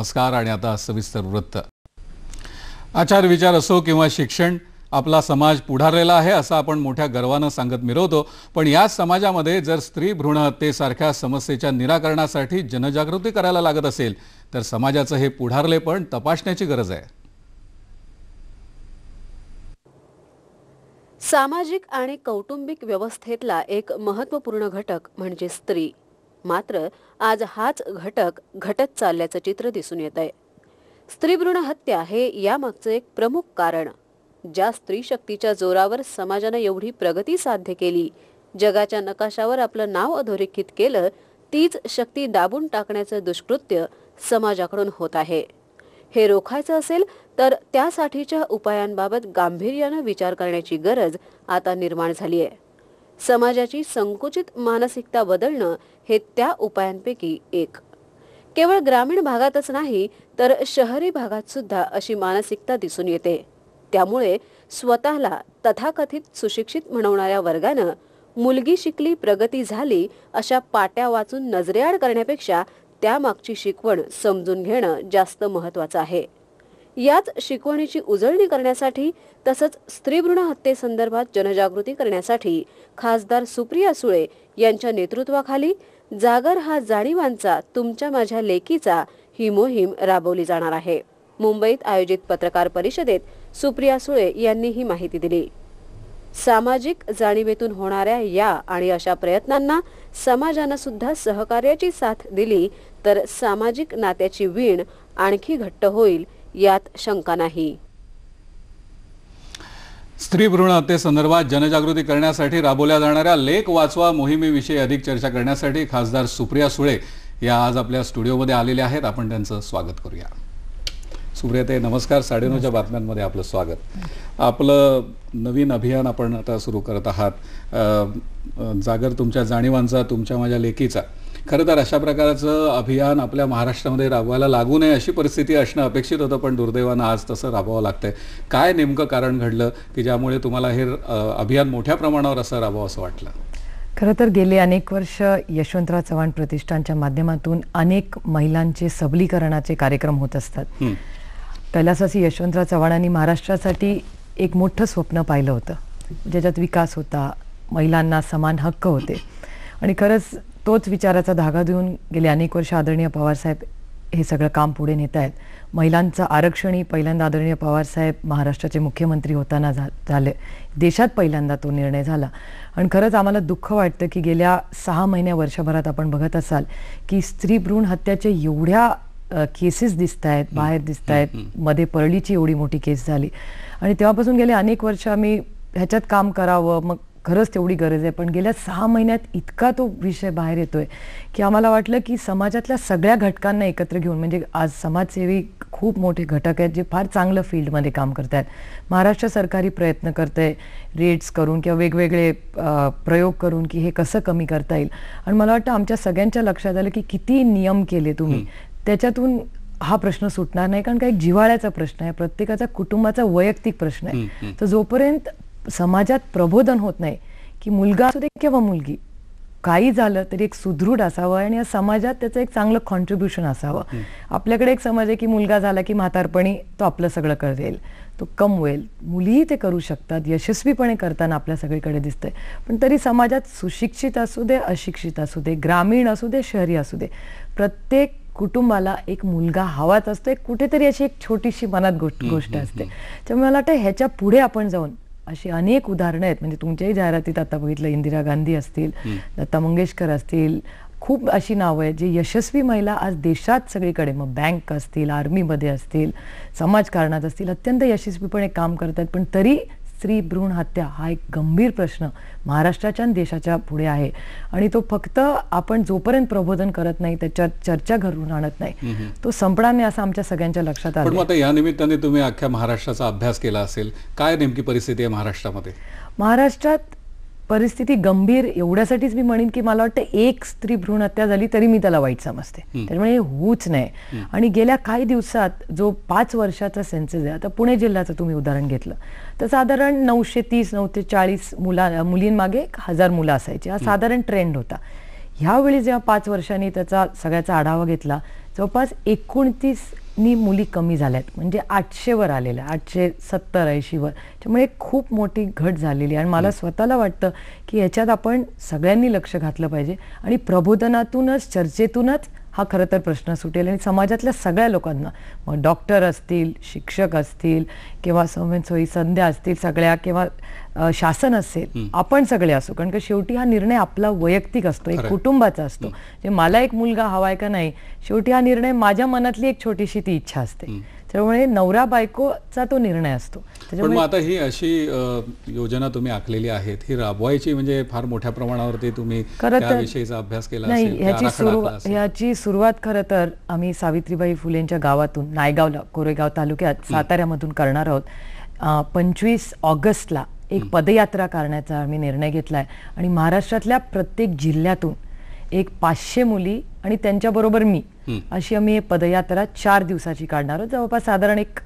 नमस्कार आणि आता सविस्तर वृत्त। आचार विचार असो किंवा शिक्षण, आपला समाज पुढारलेला आहे असं आपण मोठ्या गर्वाने सांगत मिरवतो, पण याच समाजामध्ये जर स्त्री भ्रूण हत्येसारख्या समस्येच्या निराकरणासाठी जनजागृती करायला लागत असेल तर समाजाचं हे पुढारलेपण तपासण्याची गरज आहे। सामाजिक आणि कौटुंबिक व्यवस्थेतला एक महत्त्वपूर्ण घटक म्हणजे स्त्री। मात्र आज हाच घटक घटत चालल्याचं चित्र दिसून येतंय। स्त्री भ्रूण हत्या हे यामागचे एक प्रमुख कारण। ज्या स्त्री शक्तीच्या जोरावर समाजाने एवढी प्रगती साध्य केली, जगाच्या नकाशावर आपलं नाव अधोरेखित केलं, तीच शक्ती दाबून टाकण्याचं दुष्कृत्य समाजाकडून होत आहे। हे रोखायचं असेल तर त्यासाठीच्या उपायांबाबत गांभीर्याने विचार करण्याची गरज आता निर्माण झाली आहे। समाजाची संकुचित मानसिकता बदलणं हे त्या उपायांपैकी एक। केवळ ग्रामीण भागातच नाही तर शहरी भागात सुद्धा अशी मानसिकता दिसून येते। त्यामुळे स्वतःला तथाकथित सुशिक्षित म्हणवणाऱ्या वर्गानं मुलगी शिकली प्रगती झाली अशा पाट्या वाचून नजरेआड करण्यापेक्षा त्यामागची शिकवण समजून घेणं जास्त महत्त्वाचं आहे। याच शिकवणीची उजळणी करण्यासाठी तसंच स्त्री भ्रूण हत्येसंदर्भात जनजागृती करण्यासाठी खासदार सुप्रिया सुळे यांच्या नेतृत्वाखाली जागर हा जाणीवांचा तुमच्या माझ्या लेकीचा ही मोहीम राबवली जाणार आहे। मुंबईत आयोजित पत्रकार परिषदेत सुप्रिया सुळे यांनी ही माहिती दिली। सामाजिक जाणीवेतून होणाऱ्या या आणि अशा प्रयत्नांना समाजानं सुद्धा सहकार्याची साथ दिली तर सामाजिक नात्याची वीण आणखी घट्ट होईल यात शंका नाही। स्त्री भ्रूण हत्येसंदर्भात जनजागृती करण्यासाठी राबवल्या जाणाऱ्या लेख वाचवा मोहिमेविषयी अधिक चर्चा करण्यासाठी खासदार सुप्रिया सुळे या आज आपल्या स्टुडिओमध्ये आलेल्या आहेत। आपण त्यांचं स्वागत करूया। सुप्रियाताई नमस्कार, 9:30च्या बातम्यांमध्ये आपलं स्वागत। आपलं नवीन अभियान आपण आता सुरू करत आहात, जागर तुमच्या जाणीवांचा तुमच्या माझ्या लेकीचा। खरं तर अशा प्रकारचं अभियान आपल्या महाराष्ट्रामध्ये राबवायला लागू नये अशी परिस्थिती असणं अपेक्षित होतं, पण दुर्दैवानं आज तसं राबवावं लागतंय। काय नेमकं कारण घडलं की ज्यामुळे तुम्हाला हे अभियान मोठ्या प्रमाणावर असं राबवावं असं वाटलं? खरं तर गेले अनेक वर्ष यशवंतराव चव्हाण प्रतिष्ठानच्या माध्यमातून अनेक महिलांचे सबलीकरणाचे कार्यक्रम होत असतात। कैलासवासी यशवंतराव चव्हाणांनी महाराष्ट्रासाठी एक मोठं स्वप्न पाहिलं होतं, ज्याच्यात विकास होता, महिलांना समान हक्क होते आणि खरंच तोच विचाराचा धागा देऊन गेले अनेक वर्ष आदरणीय पवारसाहेब हे सगळं काम पुढे नेत आहेत। महिलांचं आरक्षणही पहिल्यांदा आदरणीय पवारसाहेब महाराष्ट्राचे मुख्यमंत्री होताना झाले, देशात पहिल्यांदा तो निर्णय झाला आणि खरंच आम्हाला दुःख वाटतं की गेल्या 6 महिन्या वर्षभरात आपण बघत असाल की स्त्री भ्रूण हत्याचे एवढ्या केसेस दिसत आहेत, बाहेर दिसत आहेत, मध्ये परळीची एवढी मोठी केस झाली आणि तेव्हापासून गेले अनेक वर्ष आम्ही ह्याच्यात काम करावं, मग खरंच तेवढी गरज आहे, पण गेल्या 6 महिन्यात इतका तो विषय बाहेर येतोय की आम्हाला वाटलं की समाजातल्या सगळ्या घटकांना एकत्र घेऊन, म्हणजे आज समाजसेवी खूप मोठे घटक आहेत जे फार चांगलं फील्डमध्ये काम करत आहेत। महाराष्ट्र सरकारी प्रयत्न करतंय रेड्स करून किंवा वेगवेगळे प्रयोग करून की हे कसं कमी करता येईल आणि मला वाटतं आमच्या सगळ्यांच्या लक्षात आलं की किती नियम केले तुम्ही त्याच्यातून हा प्रश्न सुटणार नाही, कारण का एक जिव्हाळ्याचा प्रश्न आहे, प्रत्येकाचा कुटुंबाचा वैयक्तिक प्रश्न आहे। तर जोपर्यंत समाजात प्रबोधन होत नाही की मुलगा असू दे किंवा मुलगी काही झालं तरी एक सुदृढ असावं आणि या समाजात त्याचं एक चांगलं कॉन्ट्रीब्युशन असावं। आपल्याकडे एक समज आहे की मुलगा झाला की म्हातारपणी तो आपलं सगळं करेल, तो कमवेल, मुलीही ते करू शकतात, यशस्वीपणे करताना आपल्या सगळीकडे दिसतंय, पण तरी समाजात सुशिक्षित असू दे, अशिक्षित असू दे, ग्रामीण असू दे, शहरी असू दे, प्रत्येक कुटुंबाला एक मुलगा हवाच असतो। एक कुठेतरी अशी एक छोटीशी मनात गोष्ट असते। त्यामुळे मला वाटतं ह्याच्या पुढे आपण जाऊन अशी अनेक उदाहरणं आहेत, म्हणजे तुमच्याही जाहिरातीत आता बघितलं इंदिरा गांधी असतील, लता मंगेशकर असतील, खूप अशी नावं आहेत जी यशस्वी महिला आज देशात सगळीकडे, मग बँक असतील, आर्मीमध्ये असतील, समाजकारणात असतील, अत्यंत यशस्वीपणे काम करतात, पण तरी स्त्री भ्रूण हत्या हा एक गंभीर प्रश्न महाराष्ट्राच्या आणि देशाच्या पुढे आहे आणि तो फक्त आपण जोपर्यंत प्रबोधन करत नाही, त्याच्यात चर्चा घडवून आणत नाही, तो संपणार नाही असं आमच्या सगळ्यांच्या लक्षात आलं। पण आता या निमित्ताने तुम्ही अख्ख्या महाराष्ट्राचा अभ्यास केला असेल, काय नेमकी परिस्थिती आहे महाराष्ट्रामध्ये? महाराष्ट्रात परिस्थिती गंभीर एवढ्यासाठीच मी म्हणेन की मला वाटतं एक स्त्री भ्रूण हत्या झाली तरी मी त्याला वाईट समजते, त्यामुळे हे होऊच नाही। आणि गेल्या काही दिवसात जो 5 वर्षाचा सेन्सस आहे, आता पुणे जिल्ह्याचं तुम्ही उदाहरण घेतलं तर साधारण 930-940 मुलींमागे 1000 मुलं असायची, हा साधारण ट्रेंड होता। ह्यावेळी जेव्हा 5 वर्षांनी त्याचा सगळ्याचा आढावा घेतला, जवळपास 29 मुली कमी झाल्यात, म्हणजे 800 वर आलेल्या, 870-80 वर. त्यामुळे खूप मोठी घट झालेली आहे. आणि मला स्वतःला वाटतं की याच्यात आपण सगळ्यांनी लक्ष घातलं पाहिजे आणि प्रबोधनातूनच, चर्चेतूनच हा खरं तर प्रश्न सुटेल. आणि समाजातल्या सगळ्या लोकांना, मग डॉक्टर असतील, शिक्षक असतील किंवा सोयी संध्या असतील सगळ्या, किंवा शासन असेल, आपण सगळे असो, कारण की शेवटी हा निर्णय आपला वैयक्तिक असतो, एक कुटुंबाचा असतो. जे मला एक मुलगा हवाय का नाही, शेवटी हा निर्णय माझ्या मनातली एक छोटीशी ती इच्छा असते. त्यामुळे नवरा बायकोचा तो निर्णय असतो. पण मग आता ही अशी योजना तुम्ही आखलेली आहेत, ही राबवायची म्हणजे फार मोठ्या प्रमाणावरती तुम्ही त्याविषयीचा अभ्यास केला असेल. याची सुरुवात खरं तर आम्ही सावित्रीबाई फुलेंच्या गावातून, नायगावला, कोरेगाव तालुक्यात, साताऱ्यामधून करणार आहोत. 25 ऑगस्टला एक पदयात्रा करण्याचा आम्ही निर्णय घेतलाय आणि महाराष्ट्रातल्या प्रत्येक जिल्ह्यातून एक 500 मुली आणि त्यांच्याबरोबर मी अशी आम्ही पदयात्रा 4 दिवसाची काढणार आहोत. जवळपास साधारण एक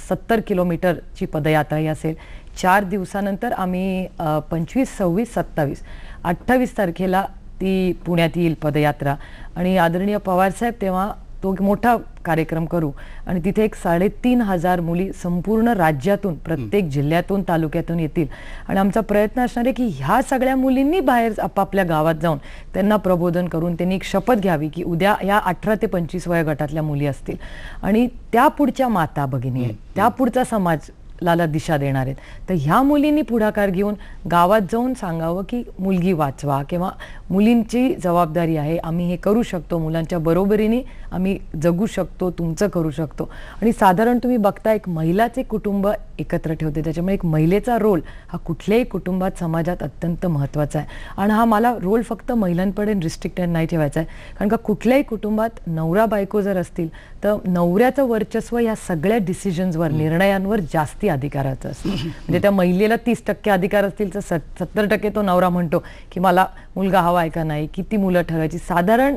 70 किलोमीटरची पदयात्रा ही असेल. 4 दिवसानंतर आम्ही 25, 26, 27, 28 तारखेला ती पुण्यात येईल पदयात्रा. आणि आदरणीय पवारसाहेब तेव्हा तो एक मोठा कार्यक्रम करू आणि तिथे एक 3,500 मुली संपूर्ण राज्यातून, प्रत्येक जिल्ह्यातून, तालुक्यातून येतील. आणि आमचा प्रयत्न असणार आहे की ह्या सगळ्या मुलींनी बाहेर आपापल्या गावात जाऊन त्यांना प्रबोधन करून त्यांनी एक शपथ घ्यावी की उद्या या 18 ते 25 वया गटातल्या मुली असतील आणि त्या पुढच्या माता भगिनी आहेत, त्या पुढचा समाज लाला दिशा देणार आहेत. तर ह्या मुलींनी पुढाकार घेऊन गावात जाऊन सांगावं की मुलगी वाचवा किंवा मुलींची जबाबदारी आहे, आम्ही हे करू शकतो, मुलांच्या बरोबरीने आम्ही जगू शकतो, तुमचं करू शकतो. आणि साधारण तुम्ही बघता एक महिलाचे कुटुंब एकत्र ठेवते, त्याच्यामुळे एक महिलेचा रोल हा कुठल्याही कुटुंबात, समाजात अत्यंत महत्त्वाचा आहे. आणि हा मला रोल फक्त महिलांपर्यंत रिस्ट्रिक्टेड नाही ठेवायचा आहे, कारण का कुठल्याही कुटुंबात नवरा बायको जर असतील तर नवऱ्याचं वर्चस्व या सगळ्या डिसिजन्सवर, निर्णयांवर जास्ती अधिकाराचं असतं. म्हणजे त्या महिलेला 30% अधिकार असतील तर 70% तो नवरा म्हणतो की मला मुलगा हवा आहे का नाही, किती मुलं ठरवायची, साधारण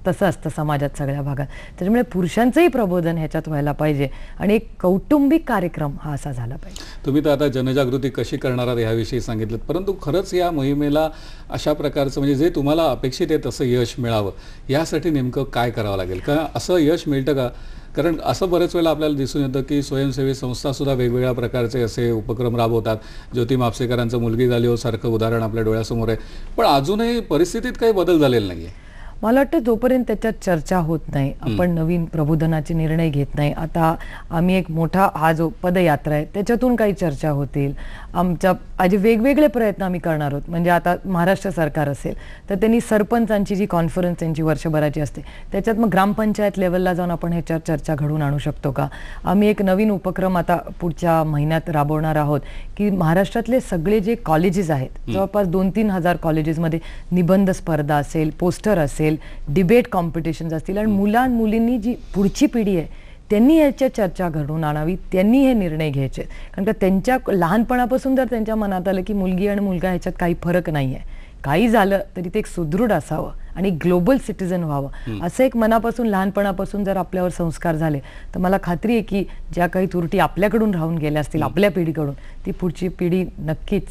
तसं असतं समाजात सगळ्या भागात. त्याच्यामुळे पुरुषांचंही प्रबोधन ह्याच्यात व्हायला पाहिजे आणि एक कौटुंबिक कार्यक्रम हा असा झाला पाहिजे. तुम्ही तर आता जनजागृती कशी करणार आहात ह्याविषयी सांगितलं, परंतु खरंच या मोहिमेला अशा प्रकारचं म्हणजे जे तुम्हाला अपेक्षित आहे तसं यश मिळावं यासाठी नेमकं काय करावं लागेल, का असं यश मिळतं का? कारण असं बरेच वेळेला आपल्याला दिसून येतं की स्वयंसेवी संस्थासुद्धा वेगवेगळ्या प्रकारचे असे उपक्रम राबवतात. ज्योती म्हापसेकरांचं मुलगी झाली हो सारखं उदाहरण आपल्या डोळ्यासमोर आहे, पण अजूनही परिस्थितीत काही बदल झालेला नाही आहे. मला वाटतं जोपर्यंत त्याच्यात चर्चा होत नाही, आपण नवीन प्रबोधनाचे निर्णय घेत नाही. आता आम्ही एक मोठा हा जो पदयात्रा आहे त्याच्यातून काही चर्चा होतील. आमच्या आज वेगवेगळे प्रयत्न आम्ही करणार आहोत. म्हणजे आता महाराष्ट्र सरकार असेल तर त्यांनी सरपंचांची जी कॉन्फरन्स त्यांची वर्षभराची असते त्याच्यात मग ग्रामपंचायत लेवलला जाऊन आपण ह्याच्यावर चर्चा घडवून आणू शकतो का. आम्ही एक नवीन उपक्रम आता पुढच्या महिन्यात राबवणार आहोत की महाराष्ट्रातले सगळे जे कॉलेजेस आहेत, जवळपास 2-3 हजार कॉलेजेसमध्ये निबंध स्पर्धा असेल, पोस्टर असेल, डिबेट कॉम्पिटिशन्स असतील आणि मुलींनी जी पुढची पिढी आहे त्यांनी याच्या चर्चा घडवून आणावी, त्यांनी हे निर्णय घ्यायचे. कारण का त्यांच्या लहानपणापासून जर त्यांच्या मनात आलं की मुलगी आणि मुलगा ह्याच्यात काही फरक नाही आहे, काही झालं तरी ते एक सुदृढ असावं आणि ग्लोबल सिटीजन व्हावं, असं एक मनापासून लहानपणापासून जर आपल्यावर संस्कार झाले तर मला खात्री आहे की ज्या काही त्रुटी आपल्याकडून राहून गेल्या असतील आपल्या पिढीकडून, ती पुढची पिढी नक्कीच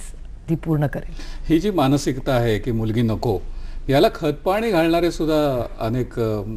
ती पूर्ण करेल. ही जी मानसिकता आहे की मुलगी नको, याला खतपाणी घालणारे सुद्धा अनेक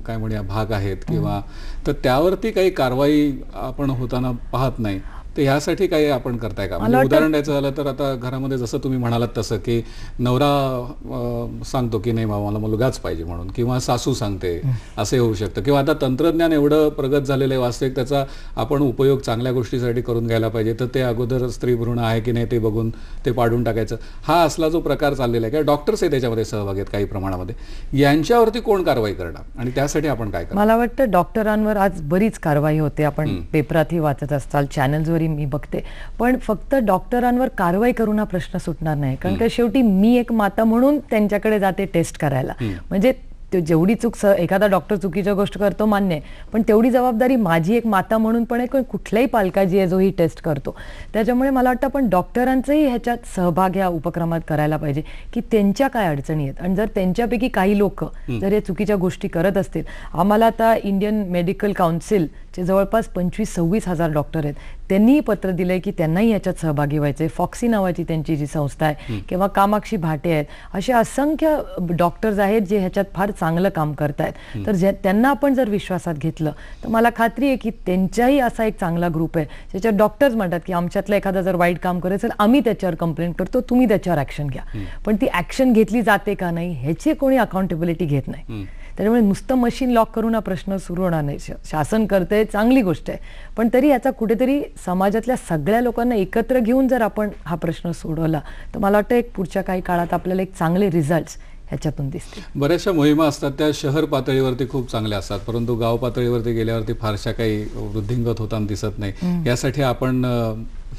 काय म्हणूया भाग आहेत किंवा तर त्यावरती काही कारवाई आपण होताना पाहत नाही. तर ह्यासाठी काही आपण करताय का? म्हणजे उदाहरण द्यायचं झालं तर आता घरामध्ये जसं तुम्ही म्हणालात तसं की नवरा सांगतो की नाही बाबा मला मुलगाच पाहिजे म्हणून, किंवा सासू सांगते, असे होऊ शकतं. किंवा आता तंत्रज्ञान एवढं प्रगत झालेलं आहे वास्तविक, त्याचा आपण उपयोग चांगल्या गोष्टीसाठी करून घ्यायला पाहिजे. तर ते अगोदर स्त्री भ्रूण आहे की नाही ते बघून ते पाडून टाकायचं, हा असला जो प्रकार चाललेला आहे किंवा डॉक्टर्स आहे त्याच्यामध्ये सहभागी आहेत काही प्रमाणामध्ये, यांच्यावरती कोण कारवाई करणार आणि त्यासाठी आपण काय करणार? मला वाटतं डॉक्टरांवर आज बरीच कारवाई होते. आपण पेपरातही वाचत असताल, चॅनल्सवर मी बघते. पण फक्त डॉक्टरांवर कारवाई करून हा प्रश्न सुटणार नाही, कारण का शेवटी मी एक माता म्हणून त्यांच्याकडे जाते टेस्ट करायला. म्हणजे जेवढी चूक एखादा डॉक्टर चुकीच्या गोष्ट करतो मान्य आहे, पण तेवढी जबाबदारी माझी एक माता म्हणून पण आहे, कुठल्याही पालकाची आहे जो ही टेस्ट करतो. त्याच्यामुळे मला वाटतं आपण डॉक्टरांचाही ह्याच्यात सहभाग या उपक्रमात करायला पाहिजे की त्यांच्या काय अडचणी आहेत, आणि जर त्यांच्यापैकी काही लोक जर या चुकीच्या गोष्टी करत असतील. आम्हाला आता इंडियन मेडिकल काउन्सिलचे जवळपास 25-26 हजार डॉक्टर आहेत, त्यांनीही पत्र दिलंय की त्यांनाही याच्यात सहभागी व्हायचंय. फॉक्सी नावाची त्यांची जी संस्था आहे किंवा कामाक्षी भाटे आहेत, असे असंख्य डॉक्टर्स आहेत जे ह्याच्यात फार चांगलं काम करतायत. तर त्यांना आपण जर विश्वासात घेतलं तर मला खात्री आहे की त्यांच्याही असा एक चांगला ग्रुप आहे ज्याच्यात डॉक्टर्स म्हणतात की आमच्यातला एखादा जर वाईट काम करत असेल आम्ही त्याच्यावर कंप्लेंट करतो, तुम्ही त्याच्यावर ऍक्शन घ्या. पण ती ऍक्शन घेतली जाते का नाही ह्याची कोणी अकाउंटेबिलिटी घेत नाही. त्याच्यामुळे नुसतं मशीन लॉक करून हा प्रश्न सुरू होणार नाही. शासन करतंय, चांगली गोष्ट आहे, पण तरी याचा कुठेतरी समाजातल्या सगळ्या लोकांना एकत्र घेऊन जर आपण हा प्रश्न सोडवला तर मला वाटतं एक पुढच्या काही काळात आपल्याला एक चांगले रिझल्ट्स ह्याच्यातून दिसतील. बऱ्याचशा मोहिमा असतात त्या शहर पातळीवरती खूप चांगल्या असतात, परंतु गाव पातळीवरती गेल्यावरती फारशा काही वृद्धिंगत होताना दिसत नाही. यासाठी आपण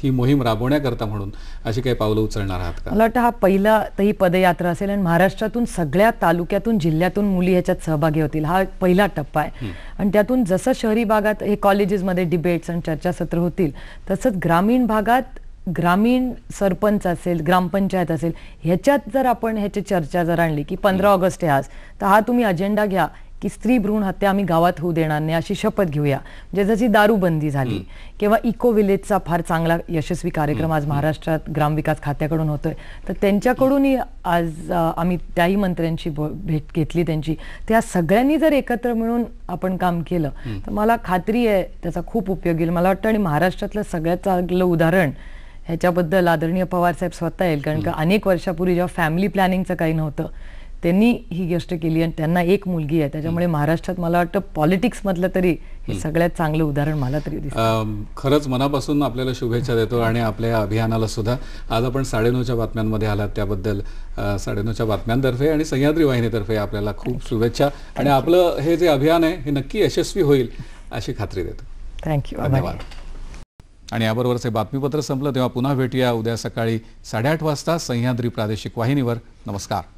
ही मोहीम राबवण्याकरता म्हणून अशी काही पावलं उचलणार आहात का? मला वाटतं हा पहिला ही पदयात्रा असेल आणि महाराष्ट्रातून सगळ्या तालुक्यातून जिल्ह्यातून मुली ह्याच्यात सहभागी होतील. हा पहिला टप्पा आहे. आणि त्यातून जसं शहरी भागात हे कॉलेजेसमध्ये डिबेट्स आणि चर्चासत्र होतील तसंच ग्रामीण भागात ग्रामीण सरपंच असेल, ग्रामपंचायत असेल, ह्याच्यात जर आपण ह्याची चर्चा जर आणली की 15 ऑगस्ट आहे आज, तर हा तुम्ही अजेंडा घ्या की स्त्री भ्रूण हत्या आम्ही गावात होऊ देणार नाही अशी शपथ घेऊया. म्हणजे जशी दारूबंदी झाली किंवा इको विलेजचा फार चांगला यशस्वी कार्यक्रम आज महाराष्ट्रात ग्रामविकास खात्याकडून होतोय, तर त्यांच्याकडूनही आज आम्ही त्याही मंत्र्यांची भेट घेतली त्यांची. त्या सगळ्यांनी जर एकत्र मिळून आपण काम केलं तर मला खात्री आहे त्याचा खूप उपयोग येईल. मला वाटतं आणि महाराष्ट्रातलं सगळ्यात चांगलं उदाहरण ह्याच्याबद्दल आदरणीय पवार साहेब स्वतः येईल, कारण का अनेक वर्षापूर्वी जेव्हा फॅमिली प्लॅनिंगचं काही नव्हतं त्यांनी ही गोष्ट केली आणि त्यांना एक मुलगी आहे. त्याच्यामुळे महाराष्ट्रात मला वाटतं पॉलिटिक्स मधलं तरी हे सगळ्यात चांगलं उदाहरण मला तरी दिसतं. खरंच मनापासून आपल्याला शुभेच्छा देतो आणि आपल्या या अभियानाला सुद्धा आज आपण 9:30च्या बातम्यांमध्ये आलात त्याबद्दल 9:30च्या बातम्यांतर्फे आणि सह्याद्री वाहिनीतर्फे आपल्याला खूप शुभेच्छा. आणि आपलं हे जे अभियान आहे हे नक्की यशस्वी होईल अशी खात्री देतो. थँक्यू, धन्यवाद. आणि याबरोबरच हे बातमीपत्र संपलं. तेव्हा पुन्हा भेटूया उद्या सकाळी 8:30 वाजता सह्याद्री प्रादेशिक वाहिनीवर. नमस्कार.